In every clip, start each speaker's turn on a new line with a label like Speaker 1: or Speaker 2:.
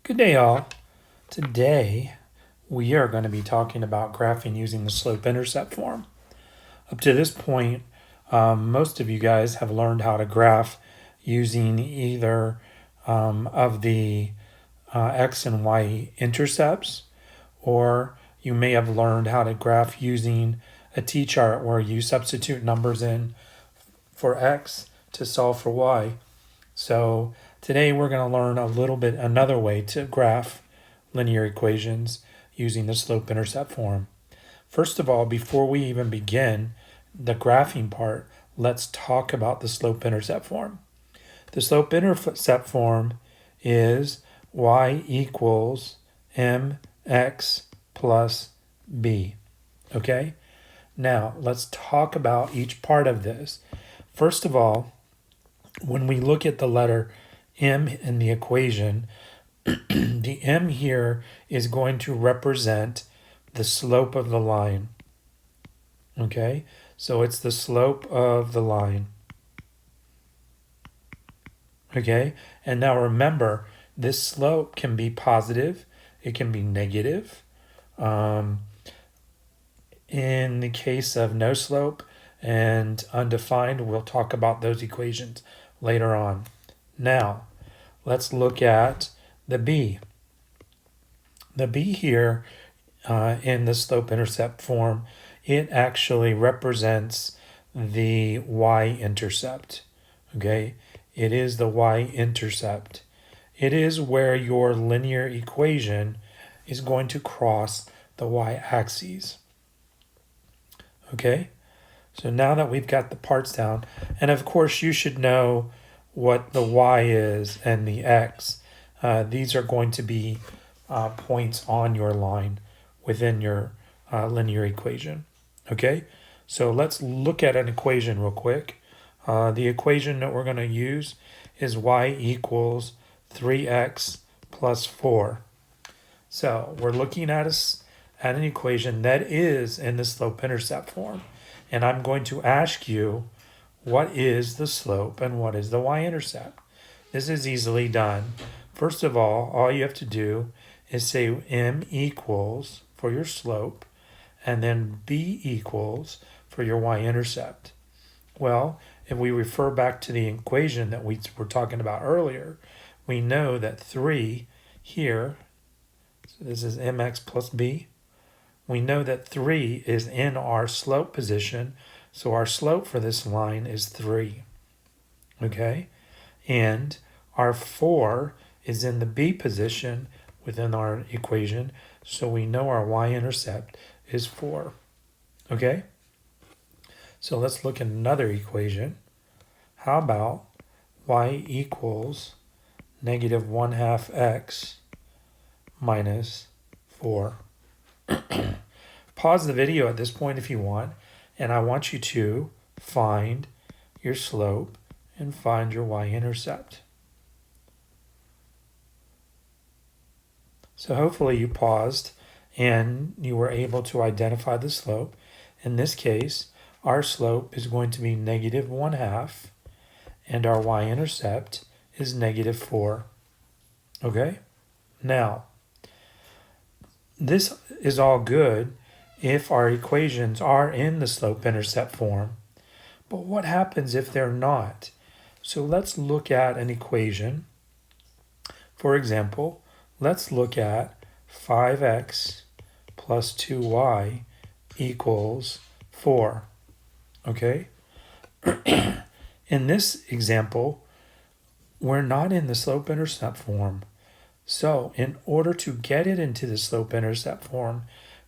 Speaker 1: Good day, all. Today, we are going to be talking about graphing using the slope-intercept form. Up to this point, most of you guys have learned how to graph using either of the x and y intercepts, or you may have learned how to graph using a t-chart where you substitute numbers in for x to solve for y. So today we're going to learn a little bit another way to graph linear equations using the slope-intercept form. First of all, before we even begin the graphing part, let's talk about the slope-intercept form. The slope-intercept form is y equals mx plus b. Okay? Now, let's talk about each part of this. First of all, when we look at the letter m in the equation, the m here is going to represent the slope of the line. Okay, so it's the slope of the line. Okay, and now remember, this slope can be positive, it can be negative. In the case of no slope and undefined, we'll talk about those equations later on. Now, let's look at the b. The b here in the slope-intercept form, it actually represents the y-intercept. Okay, it is the y-intercept. It is where your linear equation is going to cross the y-axis. Okay, so now that we've got the parts down, and of course you should know what the y is and the x. These are going to be points on your line within your linear equation. Okay, so let's look at an equation real quick. The equation that we're going to use is y equals 3x plus 4. So we're looking at an equation that is in the slope-intercept form. And I'm going to ask you, what is the slope and what is the y-intercept? This is easily done. First of all you have to do is say m equals for your slope, and then b equals for your y-intercept. Well, if we refer back to the equation that we were talking about earlier, we know that 3 here, so this is mx plus b, we know that 3 is in our slope position, so our slope for this line is 3. Okay? And our 4 is in the b position within our equation, so we know our y-intercept is 4. Okay? So let's look at another equation. How about y equals negative 1/2 x minus 4? Pause the video at this point if you want, and I want you to find your slope and find your y-intercept. So hopefully you paused and you were able to identify the slope. In this case, our slope is going to be negative 1/2, and our y-intercept is negative 4. Okay? Now, this is all good if our equations are in the slope-intercept form. But what happens if they're not? So let's look at an equation. For example, let's look at 5x plus 2y equals 4. Okay? In this example, we're not in the slope-intercept form. So in order to get it into the slope-intercept form,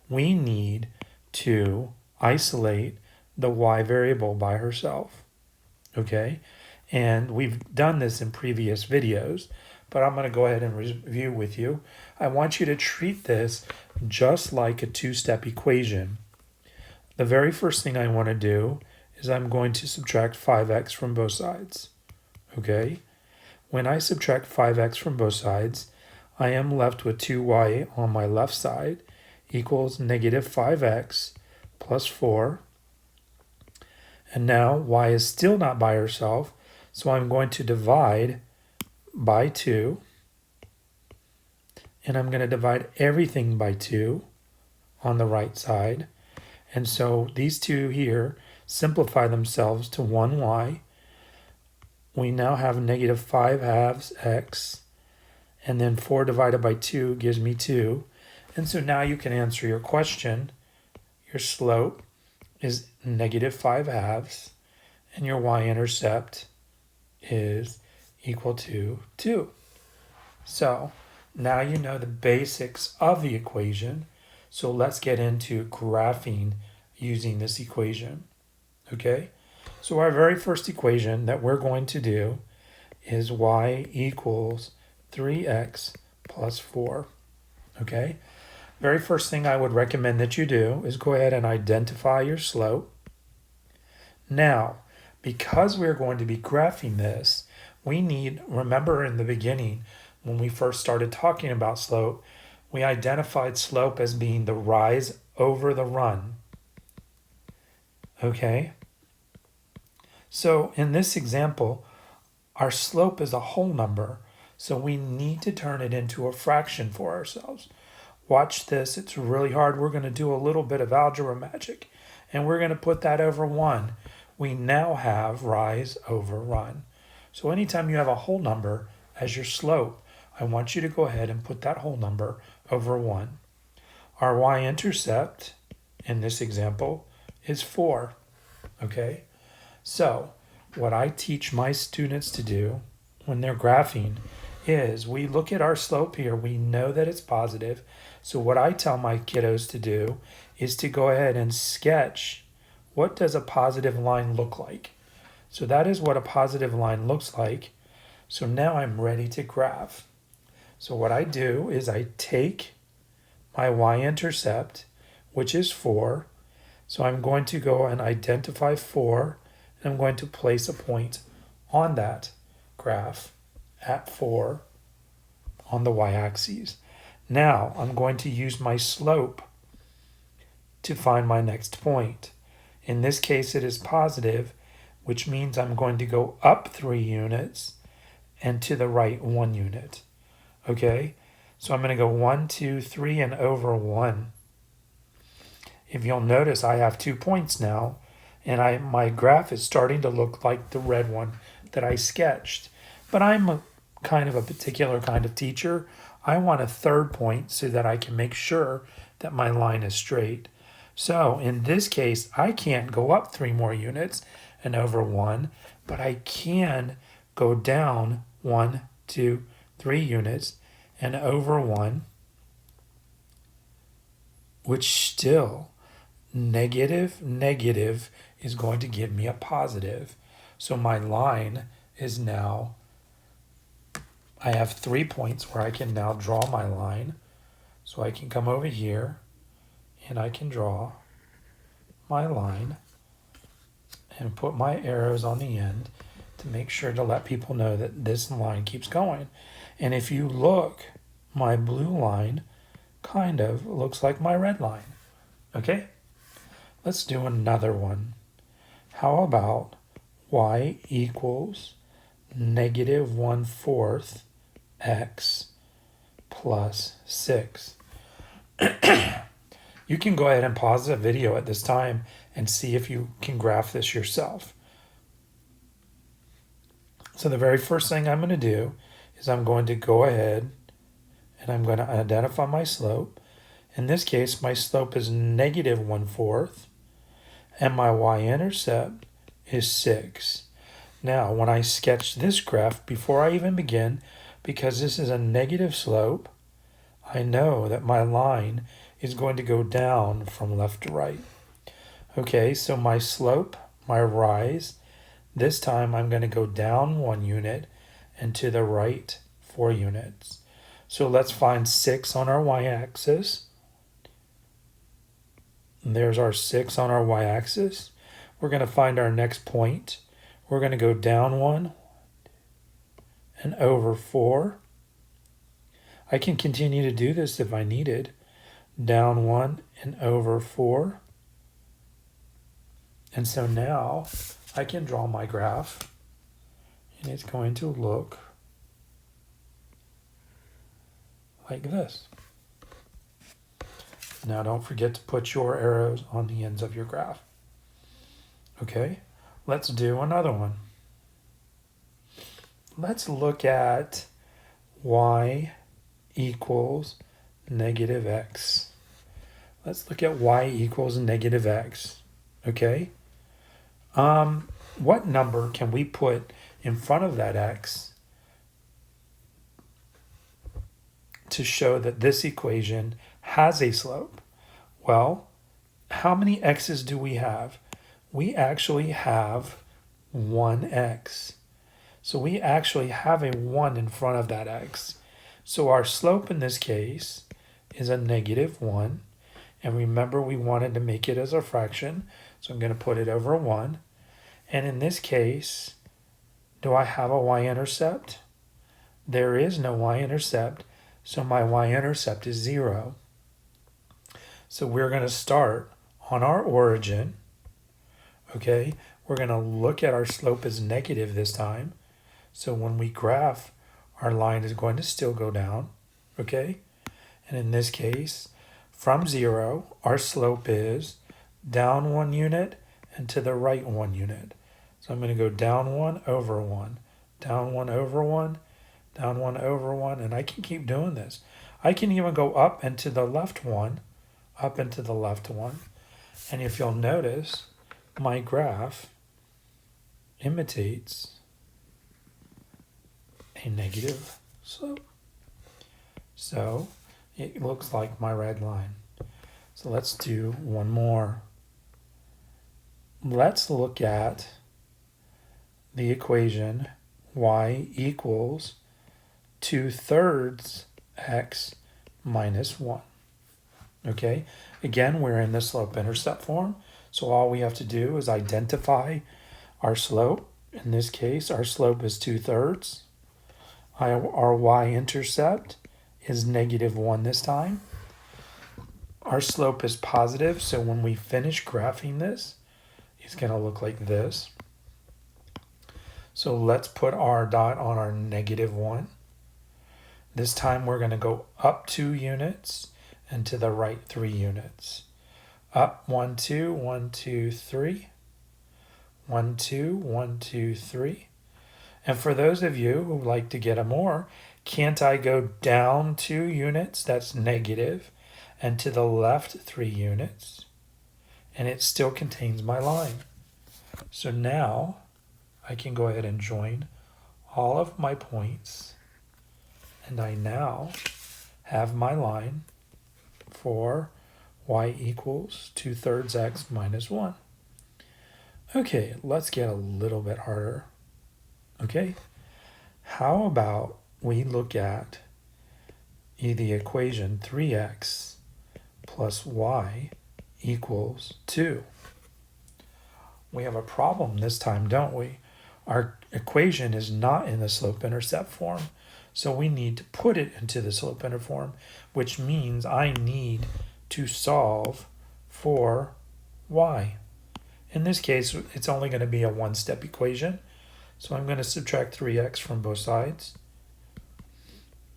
Speaker 1: we need to isolate the y variable by herself. Okay? And we've done this in previous videos, but I'm going to go ahead and review with you. I want you to treat this just like a two-step equation. The very first thing I want to do is I'm going to subtract 5x from both sides. Okay? When I subtract 5x from both sides, I am left with 2y on my left side equals negative 5x plus 4. And now y is still not by herself, so I'm going to divide by 2. and I'm going to divide everything by 2 on the right side. And so these two here simplify themselves to 1y. We now have negative 5 halves x, and then 4 divided by 2 gives me 2. And so now you can answer your question. Your slope is negative 5 halves, and your y-intercept is equal to 2. So now you know the basics of the equation. So let's get into graphing using this equation. Okay? So our very first equation that we're going to do is y equals 3x plus 4. Okay? Very first thing I would recommend that you do is go ahead and identify your slope. Now, because we're going to be graphing this, we need, remember in the beginning when we first started talking about slope, we identified slope as being the rise over the run. Okay? So in this example, our slope is a whole number, so we need to turn it into a fraction for ourselves. Watch this, it's really hard. We're going to do a little bit of algebra magic, and we're going to put that over 1. We now have rise over run. So anytime you have a whole number as your slope, I want you to go ahead and put that whole number over 1. Our y-intercept in this example is 4. Okay? So what I teach my students to do when they're graphing is we look at our slope here. We know that it's positive. So what I tell my kiddos to do is to go ahead and sketch what does a positive line look like. So that is what a positive line looks like. So now I'm ready to graph. So what I do is I take my y-intercept, which is 4. So I'm going to go and identify 4, and I'm going to place a point on that graph at 4 on the y-axis. Now I'm going to use my slope to find my next point. In this case it is positive, which means I'm going to go up 3 units and to the right 1 unit. Okay, so I'm going to go 1, 2, 3, and over 1. If you'll notice, I have 2 points now, and my graph is starting to look like the red one that I sketched. But I'm kind of a particular kind of teacher. I want a third point so that I can make sure that my line is straight. So in this case, I can't go up 3 more units and over 1, but I can go down 1, 2, 3 units and over 1, which still negative is going to give me a positive. So my line is now, I have 3 points where I can now draw my line. So I can come over here and I can draw my line and put my arrows on the end to make sure to let people know that this line keeps going. And if you look, my blue line kind of looks like my red line. Okay? Let's do another one. How about y equals negative 1/4 x plus 6. You can go ahead and pause the video at this time and see if you can graph this yourself. So the very first thing I'm going to do is I'm going to go ahead and I'm going to identify my slope. In this case, my slope is negative 1/4 and my y-intercept is 6. Now, when I sketch this graph, before I even begin, because this is a negative slope, I know that my line is going to go down from left to right. Okay, so my slope, my rise, this time I'm going to go down 1 unit and to the right 4 units. So let's find 6 on our y-axis. There's our 6 on our y-axis. We're going to find our next point. We're going to go down 1 and over 4. I can continue to do this if I needed. Down 1 and over 4. And so now I can draw my graph, and it's going to look like this. Now don't forget to put your arrows on the ends of your graph. Okay, let's do another one. Let's look at y equals negative x. Let's look at y equals negative x. Okay. What number can we put in front of that x to show that this equation has a slope? Well, how many x's do we have? We actually have 1x. So we actually have a 1 in front of that x. So our slope in this case is a negative 1. And remember, we wanted to make it as a fraction. So I'm going to put it over 1. And in this case, do I have a y-intercept? There is no y-intercept. So my y-intercept is 0. So we're going to start on our origin. Okay, we're going to look at our slope as negative this time. So when we graph, our line is going to still go down. Okay, and in this case, from 0, our slope is down 1 unit and to the right 1 unit. So I'm going to go down 1 over 1, down 1 over 1, down 1 over 1, and I can keep doing this. I can even go up and to the left 1, up and to the left 1. And if you'll notice, my graph imitates a negative slope. So it looks like my red line. So let's do one more. Let's look at the equation y equals 2/3 x minus 1. Okay, again, we're in the slope-intercept form. So all we have to do is identify our slope. In this case, our slope is 2/3. Our y-intercept is negative 1 this time. Our slope is positive, so when we finish graphing this, it's going to look like this. So let's put our dot on our negative 1. This time we're going to go up 2 units and to the right 3 units. Up 1, 2, 1, 2, 3. 1, 2, 1, 2, 3. And for those of you who like to get a more, can't I go down 2 units? That's negative. And to the left 3 units. And it still contains my line. So now I can go ahead and join all of my points. And I now have my line for y equals 2/3 x minus 1. Okay, let's get a little bit harder. Okay, how about we look at the equation 3x plus y equals 2. We have a problem this time, don't we? Our equation is not in the slope-intercept form, so we need to put it into the slope-intercept form, which means I need to solve for y. In this case, it's only going to be a one-step equation, so I'm going to subtract 3x from both sides.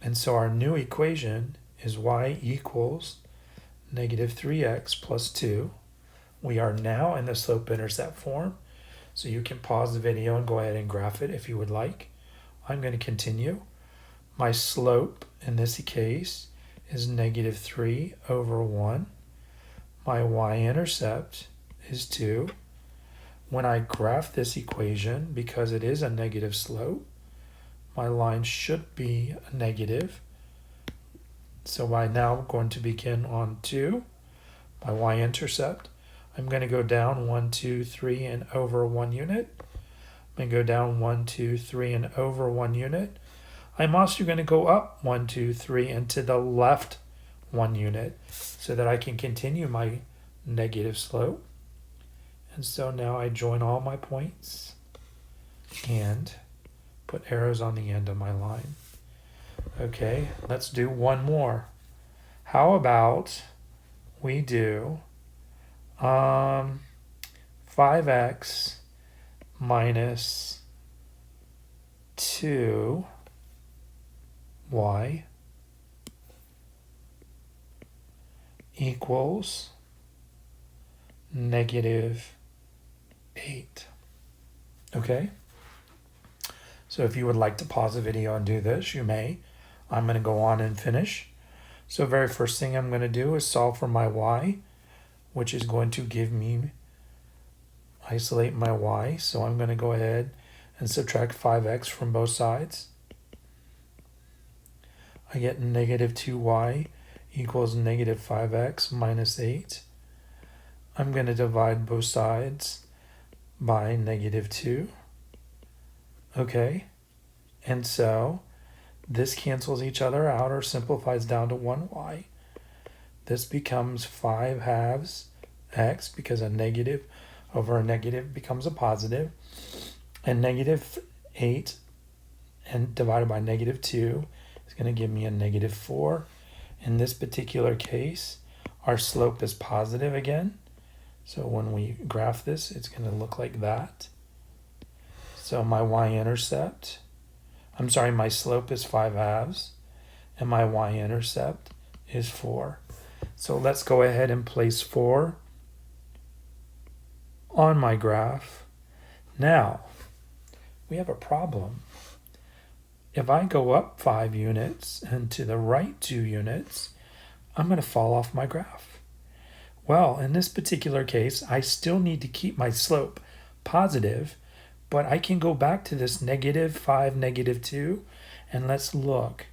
Speaker 1: And so our new equation is y equals negative 3x plus 2. We are now in the slope-intercept form, so you can pause the video and go ahead and graph it if you would like. I'm going to continue. My slope in this case is negative 3 over 1. My y-intercept is 2. When I graph this equation, because it is a negative slope, my line should be a negative. So I'm now going to begin on 2. My y-intercept, I'm going to go down 1, 2, 3, and over 1 unit. I'm going to go down 1, 2, 3, and over 1 unit. I'm also going to go up 1, 2, 3, and to the left 1 unit so that I can continue my negative slope. And so now I join all my points and put arrows on the end of my line. Okay, let's do one more. How about we do 5x minus 2y equals -8. Okay? So if you would like to pause the video and do this, you may. I'm going to go on and finish. So very first thing I'm going to do is solve for my y, which is going to give me, isolate my y. So I'm going to go ahead and subtract 5x from both sides. I get -2y equals -5x minus 8. I'm going to divide both sides by -2. Okay, and so this cancels each other out or simplifies down to 1y. This becomes 5/2 x because a negative over a negative becomes a positive. And -8 and divided by -2 is going to give me a -4. In this particular case, our slope is positive again. So when we graph this, it's going to look like that. So my y-intercept, my slope is 5/2, and my y-intercept is 4. So let's go ahead and place 4 on my graph. Now, we have a problem. If I go up 5 units and to the right 2 units, I'm going to fall off my graph. Well, in this particular case, I still need to keep my slope positive, but I can go back to this -5, -2, and let's look.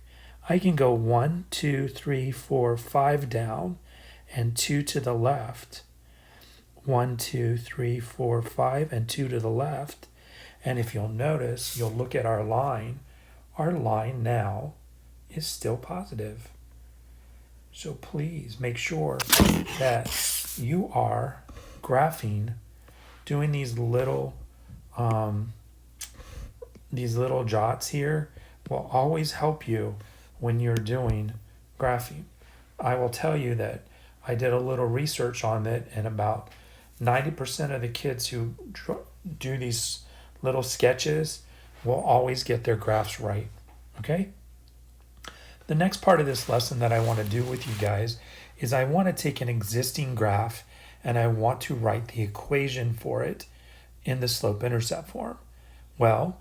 Speaker 1: I can go 1, 2, 3, 4, 5 down, and 2 to the left. 1, 2, 3, 4, 5, and 2 to the left. And if you'll notice, you'll look at our line. Our line now is still positive. So please make sure that you are graphing, doing these little jots here will always help you when you're doing graphing. I will tell you that I did a little research on it, and about 90% of the kids who do these little sketches will always get their graphs right. Okay? The next part of this lesson that I want to do with you guys is I want to take an existing graph and I want to write the equation for it in the slope-intercept form. Well,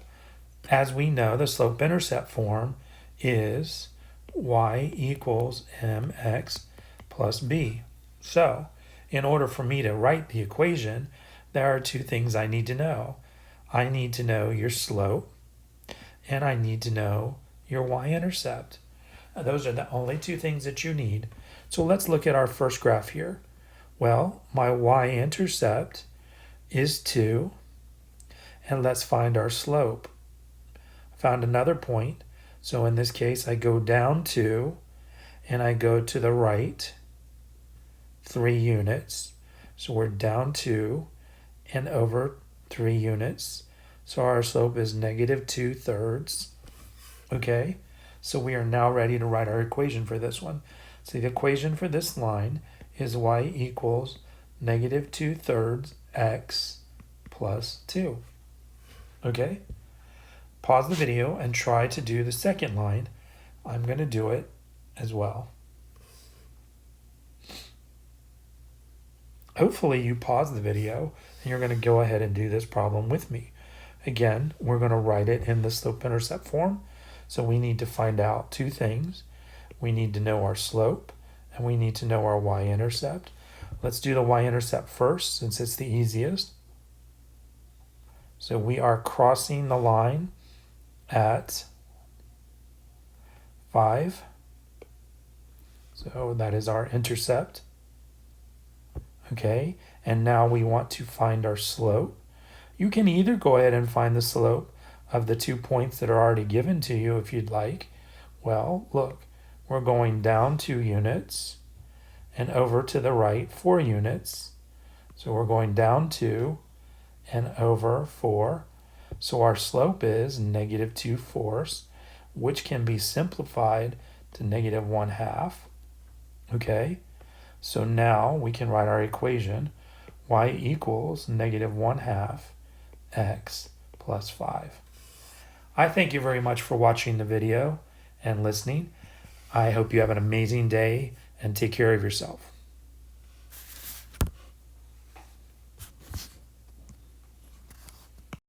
Speaker 1: as we know, the slope-intercept form is y equals mx plus b. So, in order for me to write the equation, there are two things I need to know. I need to know your slope, and I need to know your y-intercept. Those are the only two things that you need. So let's look at our first graph here. Well, my y-intercept is 2, and let's find our slope. I found another point, so in this case I go down 2, and I go to the right 3 units. So we're down 2 and over 3 units. So our slope is -2/3. Okay, so we are now ready to write our equation for this one. So the equation for this line is y equals -2/3 x plus 2. Okay, pause the video and try to do the second line. I'm going to do it as well. Hopefully you pause the video and you're going to go ahead and do this problem with me. Again, we're going to write it in the slope-intercept form. So we need to find out two things. We need to know our slope and we need to know our y-intercept. Let's do the y-intercept first since it's the easiest. So we are crossing the line at 5. So that is our intercept. Okay, and now we want to find our slope. You can either go ahead and find the slope of the 2 points that are already given to you if you'd like. Well, look, we're going down 2 units and over to the right 4 units. So we're going down 2 and over 4. So our slope is -2/4, which can be simplified to -1/2. Okay, so now we can write our equation. Y equals -1/2 x plus 5. I thank you very much for watching the video and listening. I hope you have an amazing day and take care of yourself.